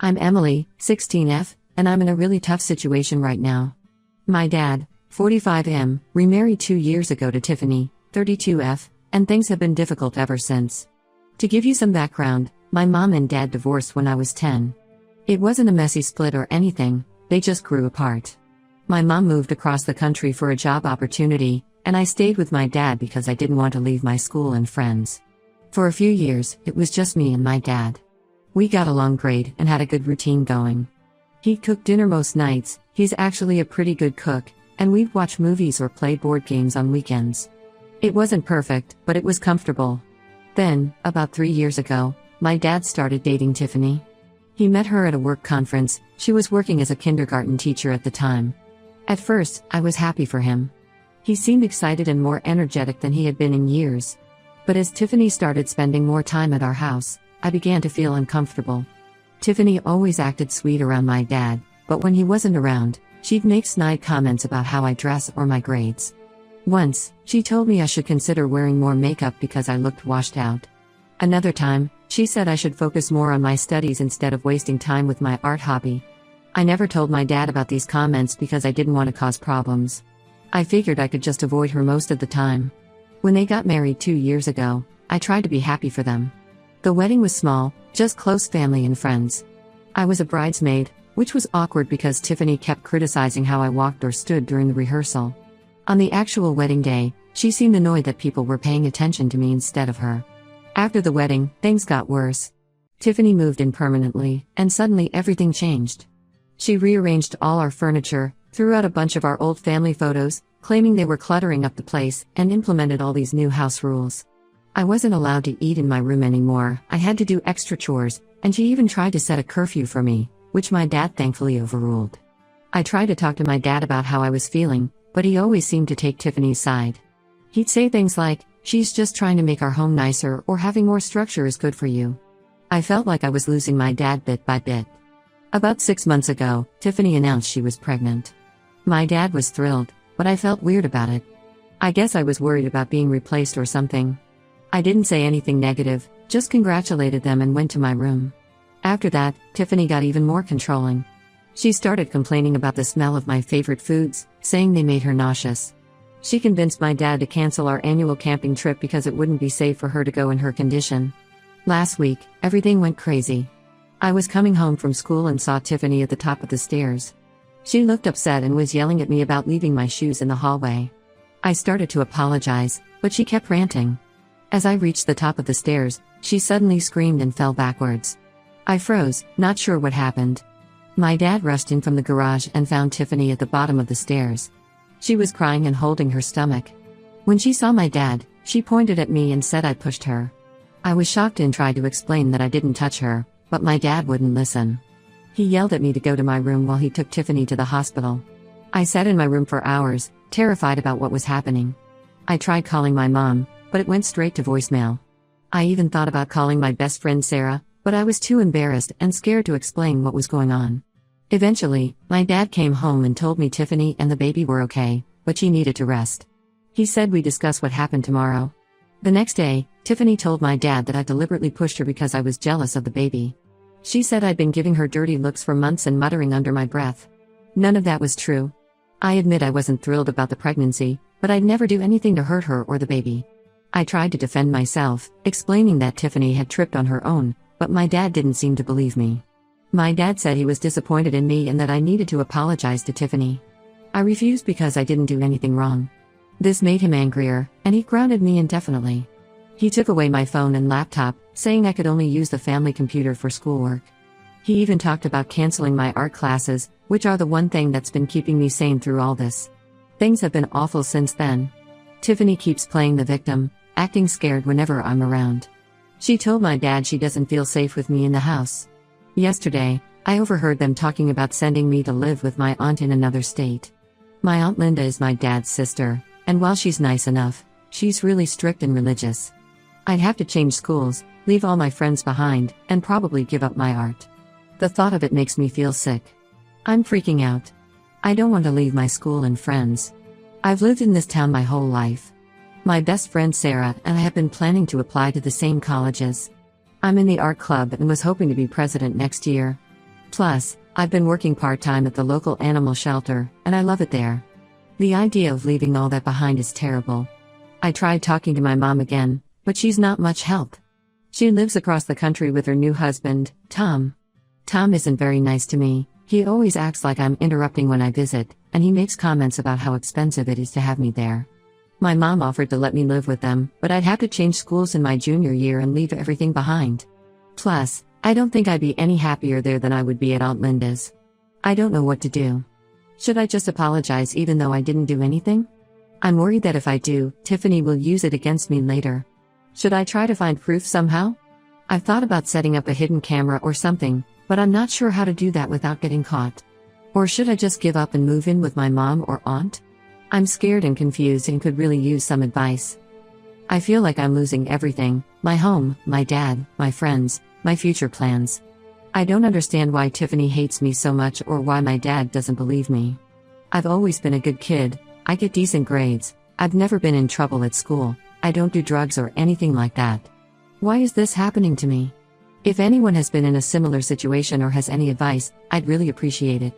I'm Emily, 16F, and I'm in a really tough situation right now. My dad, 45M, remarried 2 years ago to Tiffany, 32F, and things have been difficult ever since. To give you some background, my mom and dad divorced when I was 10. It wasn't a messy split or anything, they just grew apart. My mom moved across the country for a job opportunity, and I stayed with my dad because I didn't want to leave my school and friends. For a few years, it was just me and my dad. We got along great and had a good routine going. He'd cook dinner most nights, he's actually a pretty good cook, and we'd watch movies or play board games on weekends. It wasn't perfect, but it was comfortable. Then, about 3 years ago, my dad started dating Tiffany. He met her at a work conference. She was working as a kindergarten teacher at the time. At first, I was happy for him. He seemed excited and more energetic than he had been in years. But as Tiffany started spending more time at our house, I began to feel uncomfortable. Tiffany always acted sweet around my dad, but when he wasn't around, she'd make snide comments about how I dress or my grades. Once, she told me I should consider wearing more makeup because I looked washed out. Another time, she said I should focus more on my studies instead of wasting time with my art hobby. I never told my dad about these comments because I didn't want to cause problems. I figured I could just avoid her most of the time. When they got married 2 years ago, I tried to be happy for them. The wedding was small, just close family and friends. I was a bridesmaid, which was awkward because Tiffany kept criticizing how I walked or stood during the rehearsal. On the actual wedding day, she seemed annoyed that people were paying attention to me instead of her. After the wedding, things got worse. Tiffany moved in permanently, and suddenly everything changed. She rearranged all our furniture, threw out a bunch of our old family photos, claiming they were cluttering up the place, and implemented all these new house rules. I wasn't allowed to eat in my room anymore, I had to do extra chores, and she even tried to set a curfew for me, which my dad thankfully overruled. I tried to talk to my dad about how I was feeling, but he always seemed to take Tiffany's side. He'd say things like, "She's just trying to make our home nicer," or "having more structure is good for you." I felt like I was losing my dad bit by bit. About 6 months ago, Tiffany announced she was pregnant. My dad was thrilled, but I felt weird about it. I guess I was worried about being replaced or something. I didn't say anything negative, just congratulated them and went to my room. After that, Tiffany got even more controlling. She started complaining about the smell of my favorite foods, saying they made her nauseous. She convinced my dad to cancel our annual camping trip because it wouldn't be safe for her to go in her condition. Last week, everything went crazy. I was coming home from school and saw Tiffany at the top of the stairs. She looked upset and was yelling at me about leaving my shoes in the hallway. I started to apologize, but she kept ranting. As I reached the top of the stairs, she suddenly screamed and fell backwards. I froze, not sure what happened. My dad rushed in from the garage and found Tiffany at the bottom of the stairs. She was crying and holding her stomach. When she saw my dad, she pointed at me and said I pushed her. I was shocked and tried to explain that I didn't touch her, but my dad wouldn't listen. He yelled at me to go to my room while he took Tiffany to the hospital. I sat in my room for hours, terrified about what was happening. I tried calling my mom, but it went straight to voicemail. I even thought about calling my best friend Sarah, but I was too embarrassed and scared to explain what was going on. Eventually, my dad came home and told me Tiffany and the baby were okay, but she needed to rest. He said we'd discuss what happened tomorrow. The next day, Tiffany told my dad that I deliberately pushed her because I was jealous of the baby. She said I'd been giving her dirty looks for months and muttering under my breath. None of that was true. I admit I wasn't thrilled about the pregnancy, but I'd never do anything to hurt her or the baby. I tried to defend myself, explaining that Tiffany had tripped on her own, but my dad didn't seem to believe me. My dad said he was disappointed in me and that I needed to apologize to Tiffany. I refused because I didn't do anything wrong. This made him angrier, and he grounded me indefinitely. He took away my phone and laptop, saying I could only use the family computer for schoolwork. He even talked about canceling my art classes, which are the one thing that's been keeping me sane through all this. Things have been awful since then. Tiffany keeps playing the victim, acting scared whenever I'm around. She told my dad she doesn't feel safe with me in the house. Yesterday, I overheard them talking about sending me to live with my aunt in another state. My Aunt Linda is my dad's sister, and while she's nice enough, she's really strict and religious. I'd have to change schools, leave all my friends behind, and probably give up my art. The thought of it makes me feel sick. I'm freaking out. I don't want to leave my school and friends. I've lived in this town my whole life. My best friend Sarah and I have been planning to apply to the same colleges. I'm in the art club and was hoping to be president next year. Plus, I've been working part-time at the local animal shelter, and I love it there. The idea of leaving all that behind is terrible. I tried talking to my mom again, but she's not much help. She lives across the country with her new husband, Tom. Tom isn't very nice to me. He always acts like I'm interrupting when I visit, and he makes comments about how expensive it is to have me there. My mom offered to let me live with them, but I'd have to change schools in my junior year and leave everything behind. Plus, I don't think I'd be any happier there than I would be at Aunt Linda's. I don't know what to do. Should I just apologize even though I didn't do anything? I'm worried that if I do, Tiffany will use it against me later. Should I try to find proof somehow? I've thought about setting up a hidden camera or something, but I'm not sure how to do that without getting caught. Or should I just give up and move in with my mom or aunt? I'm scared and confused and could really use some advice. I feel like I'm losing everything: my home, my dad, my friends, my future plans. I don't understand why Tiffany hates me so much or why my dad doesn't believe me. I've always been a good kid. I get decent grades. I've never been in trouble at school. I don't do drugs or anything like that. Why is this happening to me? If anyone has been in a similar situation or has any advice, I'd really appreciate it.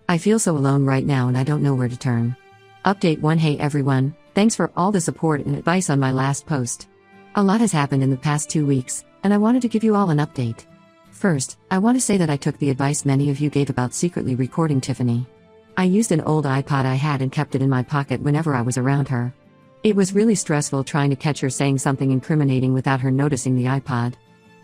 I feel so alone right now and I don't know where to turn. Update 1. Hey everyone, thanks for all the support and advice on my last post. A lot has happened in the past 2 weeks, and I wanted to give you all an update. First, I want to say that I took the advice many of you gave about secretly recording Tiffany. I used an old iPod I had and kept it in my pocket whenever I was around her. It was really stressful trying to catch her saying something incriminating without her noticing the iPod.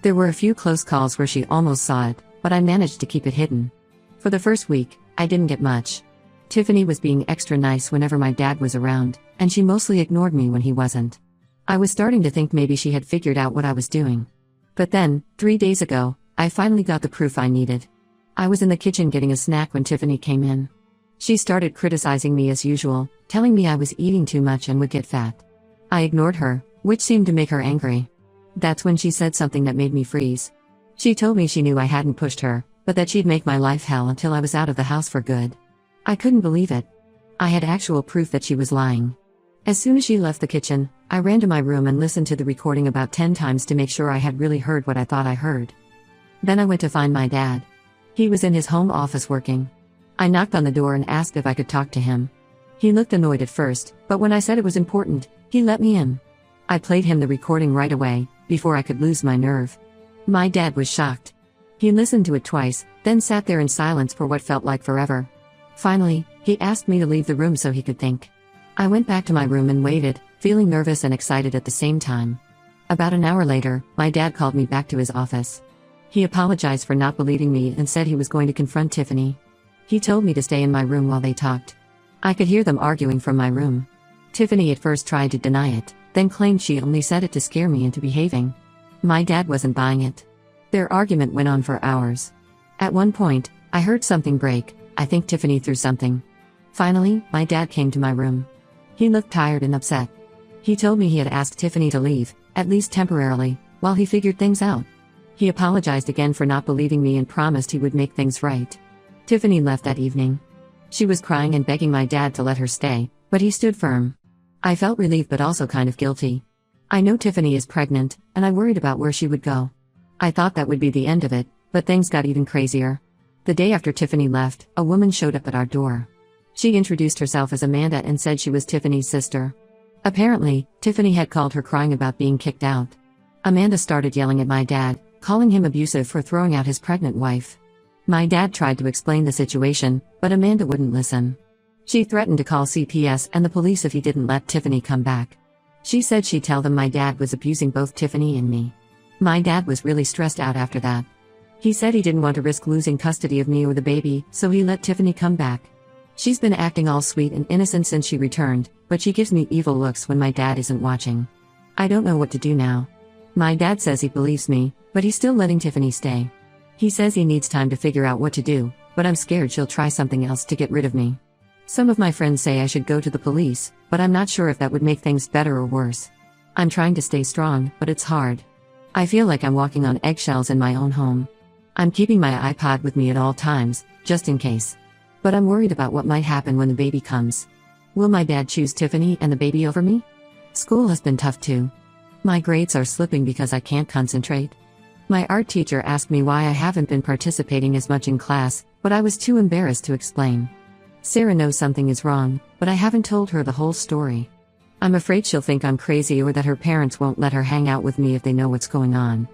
There were a few close calls where she almost saw it, but I managed to keep it hidden. For the first week, I didn't get much. Tiffany was being extra nice whenever my dad was around, and she mostly ignored me when he wasn't. I was starting to think maybe she had figured out what I was doing. But then, 3 days ago, I finally got the proof I needed. I was in the kitchen getting a snack when Tiffany came in. She started criticizing me as usual, telling me I was eating too much and would get fat. I ignored her, which seemed to make her angry. That's when she said something that made me freeze. She told me she knew I hadn't pushed her, but that she'd make my life hell until I was out of the house for good. I couldn't believe it. I had actual proof that she was lying. As soon as she left the kitchen, I ran to my room and listened to the recording about 10 times to make sure I had really heard what I thought I heard. Then I went to find my dad. He was in his home office working. I knocked on the door and asked if I could talk to him. He looked annoyed at first, but when I said it was important, he let me in. I played him the recording right away, before I could lose my nerve. My dad was shocked. He listened to it twice, then sat there in silence for what felt like forever. Finally, he asked me to leave the room so he could think. I went back to my room and waited, feeling nervous and excited at the same time. About an hour later, my dad called me back to his office. He apologized for not believing me and said he was going to confront Tiffany. He told me to stay in my room while they talked. I could hear them arguing from my room. Tiffany at first tried to deny it, then claimed she only said it to scare me into behaving. My dad wasn't buying it. Their argument went on for hours. At one point, I heard something break. I think Tiffany threw something. Finally, my dad came to my room. He looked tired and upset. He told me he had asked Tiffany to leave, at least temporarily, while he figured things out. He apologized again for not believing me and promised he would make things right. Tiffany left that evening. She was crying and begging my dad to let her stay, but he stood firm. I felt relieved but also kind of guilty. I know Tiffany is pregnant, and I worried about where she would go. I thought that would be the end of it, but things got even crazier. The day after Tiffany left, a woman showed up at our door. She introduced herself as Amanda and said she was Tiffany's sister. Apparently, Tiffany had called her crying about being kicked out. Amanda started yelling at my dad, calling him abusive for throwing out his pregnant wife. My dad tried to explain the situation, but Amanda wouldn't listen. She threatened to call CPS and the police if he didn't let Tiffany come back. She said she'd tell them my dad was abusing both Tiffany and me. My dad was really stressed out after that. He said he didn't want to risk losing custody of me or the baby, so he let Tiffany come back. She's been acting all sweet and innocent since she returned, but she gives me evil looks when my dad isn't watching. I don't know what to do now. My dad says he believes me, but he's still letting Tiffany stay. He says he needs time to figure out what to do, but I'm scared she'll try something else to get rid of me. Some of my friends say I should go to the police, but I'm not sure if that would make things better or worse. I'm trying to stay strong, but it's hard. I feel like I'm walking on eggshells in my own home. I'm keeping my iPod with me at all times, just in case. But I'm worried about what might happen when the baby comes. Will my dad choose Tiffany and the baby over me? School has been tough too. My grades are slipping because I can't concentrate. My art teacher asked me why I haven't been participating as much in class, but I was too embarrassed to explain. Sarah knows something is wrong, but I haven't told her the whole story. I'm afraid she'll think I'm crazy or that her parents won't let her hang out with me if they know what's going on.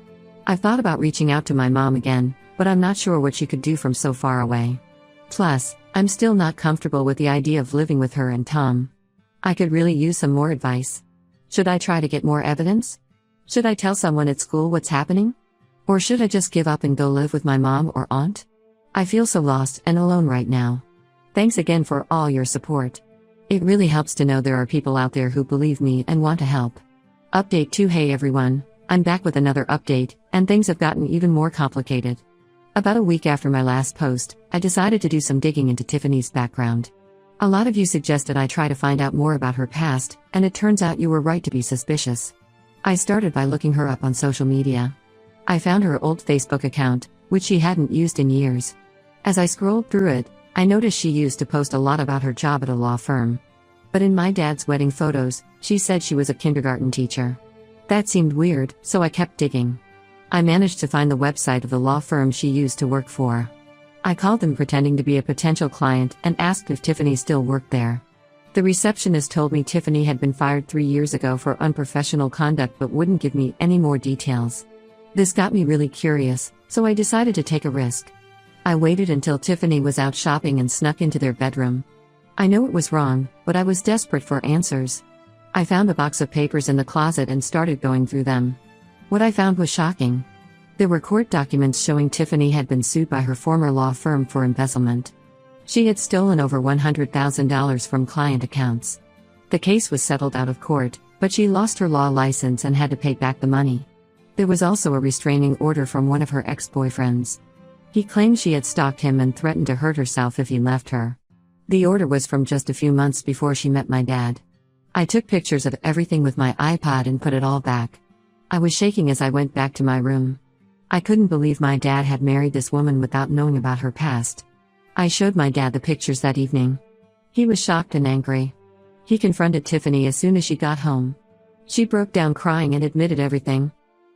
I've thought about reaching out to my mom again, but I'm not sure what she could do from so far away. Plus, I'm still not comfortable with the idea of living with her and Tom. I could really use some more advice. Should I try to get more evidence? Should I tell someone at school what's happening? Or should I just give up and go live with my mom or aunt? I feel so lost and alone right now. Thanks again for all your support. It really helps to know there are people out there who believe me and want to help. Update 2. Hey everyone, I'm back with another update, and things have gotten even more complicated. About a week after my last post, I decided to do some digging into Tiffany's background. A lot of you suggested I try to find out more about her past, and it turns out you were right to be suspicious. I started by looking her up on social media. I found her old Facebook account, which she hadn't used in years. As I scrolled through it, I noticed she used to post a lot about her job at a law firm. But in my dad's wedding photos, she said she was a kindergarten teacher. That seemed weird, so I kept digging. I managed to find the website of the law firm she used to work for. I called them pretending to be a potential client and asked if Tiffany still worked there. The receptionist told me Tiffany had been fired 3 years ago for unprofessional conduct but wouldn't give me any more details. This got me really curious, so I decided to take a risk. I waited until Tiffany was out shopping and snuck into their bedroom. I know it was wrong, but I was desperate for answers. I found a box of papers in the closet and started going through them. What I found was shocking. There were court documents showing Tiffany had been sued by her former law firm for embezzlement. She had stolen over $100,000 from client accounts. The case was settled out of court, but she lost her law license and had to pay back the money. There was also a restraining order from one of her ex-boyfriends. He claimed she had stalked him and threatened to hurt herself if he left her. The order was from just a few months before she met my dad. I took pictures of everything with my iPod and put it all back. I was shaking as I went back to my room. I couldn't believe my dad had married this woman without knowing about her past. I showed my dad the pictures that evening. He was shocked and angry. He confronted Tiffany as soon as she got home. She broke down crying and admitted everything.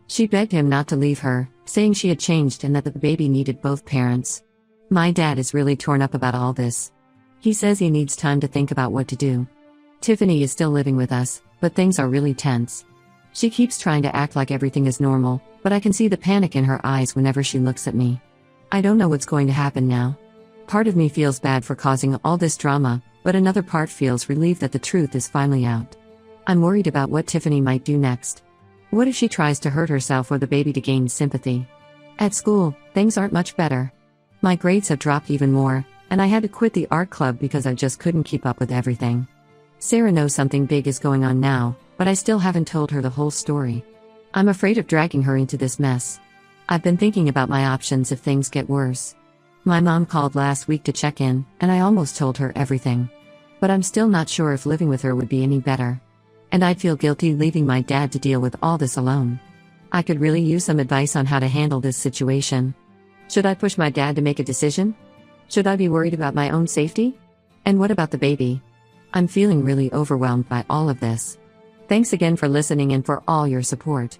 She begged him not to leave her, saying she had changed and that the baby needed both parents. My dad is really torn up about all this. He says he needs time to think about what to do. Tiffany is still living with us, but things are really tense. She keeps trying to act like everything is normal, but I can see the panic in her eyes whenever she looks at me. I don't know what's going to happen now. Part of me feels bad for causing all this drama, but another part feels relieved that the truth is finally out. I'm worried about what Tiffany might do next. What if she tries to hurt herself or the baby to gain sympathy? At school, things aren't much better. My grades have dropped even more, and I had to quit the art club because I just couldn't keep up with everything. Sarah knows something big is going on now, but I still haven't told her the whole story. I'm afraid of dragging her into this mess. I've been thinking about my options if things get worse. My mom called last week to check in, and I almost told her everything. But I'm still not sure if living with her would be any better. And I'd feel guilty leaving my dad to deal with all this alone. I could really use some advice on how to handle this situation. Should I push my dad to make a decision? Should I be worried about my own safety? And what about the baby? I'm feeling really overwhelmed by all of this. Thanks again for listening and for all your support.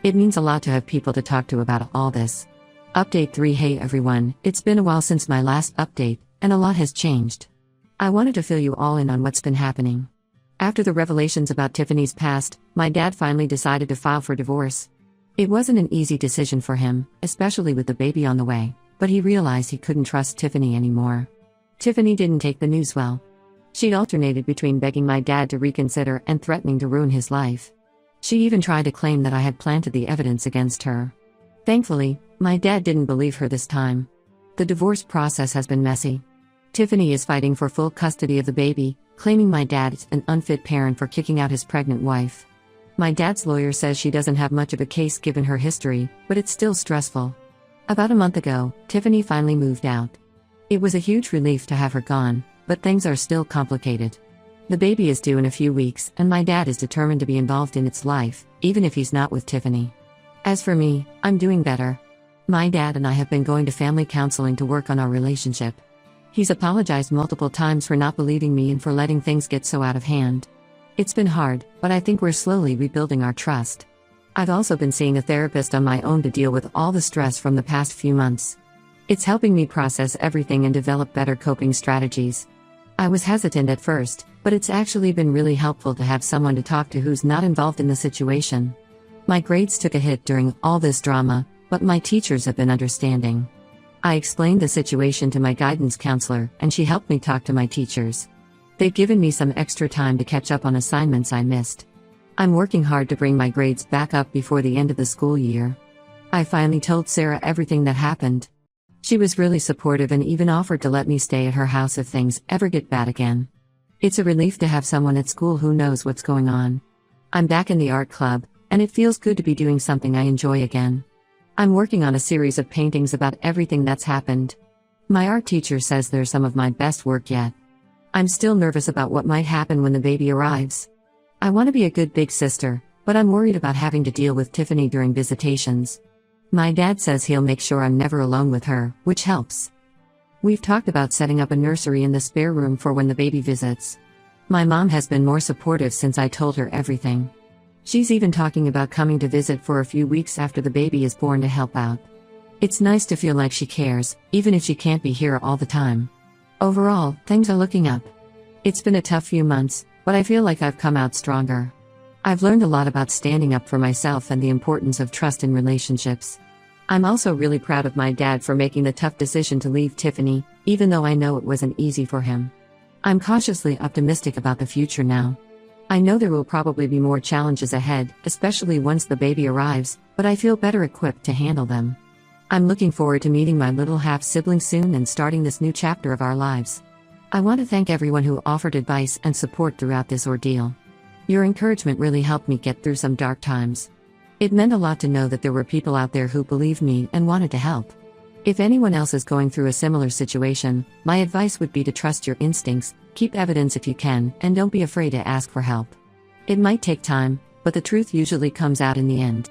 It means a lot to have people to talk to about all this. Update 3. Hey everyone, it's been a while since my last update, and a lot has changed. I wanted to fill you all in on what's been happening. After the revelations about Tiffany's past, my dad finally decided to file for divorce. It wasn't an easy decision for him, especially with the baby on the way, but he realized he couldn't trust Tiffany anymore. Tiffany didn't take the news well. She alternated between begging my dad to reconsider and threatening to ruin his life. She even tried to claim that I had planted the evidence against her. Thankfully, my dad didn't believe her this time. The divorce process has been messy. Tiffany is fighting for full custody of the baby, claiming my dad is an unfit parent for kicking out his pregnant wife. My dad's lawyer says she doesn't have much of a case given her history, but it's still stressful. About a month ago, Tiffany finally moved out. It was a huge relief to have her gone, but things are still complicated. The baby is due in a few weeks, and my dad is determined to be involved in its life, even if he's not with Tiffany. As for me, I'm doing better. My dad and I have been going to family counseling to work on our relationship. He's apologized multiple times for not believing me and for letting things get so out of hand. It's been hard, but I think we're slowly rebuilding our trust. I've also been seeing a therapist on my own to deal with all the stress from the past few months. It's helping me process everything and develop better coping strategies. I was hesitant at first, but it's actually been really helpful to have someone to talk to who's not involved in the situation. My grades took a hit during all this drama, but my teachers have been understanding. I explained the situation to my guidance counselor, and she helped me talk to my teachers. They've given me some extra time to catch up on assignments I missed. I'm working hard to bring my grades back up before the end of the school year. I finally told Sarah everything that happened. She was really supportive and even offered to let me stay at her house if things ever get bad again. It's a relief to have someone at school who knows what's going on. I'm back in the art club, and it feels good to be doing something I enjoy again. I'm working on a series of paintings about everything that's happened. My art teacher says they're some of my best work yet. I'm still nervous about what might happen when the baby arrives. I want to be a good big sister, but I'm worried about having to deal with Tiffany during visitations. My dad says he'll make sure I'm never alone with her, which helps. We've talked about setting up a nursery in the spare room for when the baby visits. My mom has been more supportive since I told her everything. She's even talking about coming to visit for a few weeks after the baby is born to help out. It's nice to feel like she cares, even if she can't be here all the time. Overall, things are looking up. It's been a tough few months, but I feel like I've come out stronger. I've learned a lot about standing up for myself and the importance of trust in relationships. I'm also really proud of my dad for making the tough decision to leave Tiffany, even though I know it wasn't easy for him. I'm cautiously optimistic about the future now. I know there will probably be more challenges ahead, especially once the baby arrives, but I feel better equipped to handle them. I'm looking forward to meeting my little half-sibling soon and starting this new chapter of our lives. I want to thank everyone who offered advice and support throughout this ordeal. Your encouragement really helped me get through some dark times. It meant a lot to know that there were people out there who believed me and wanted to help. If anyone else is going through a similar situation, my advice would be to trust your instincts, keep evidence if you can, and don't be afraid to ask for help. It might take time, but the truth usually comes out in the end.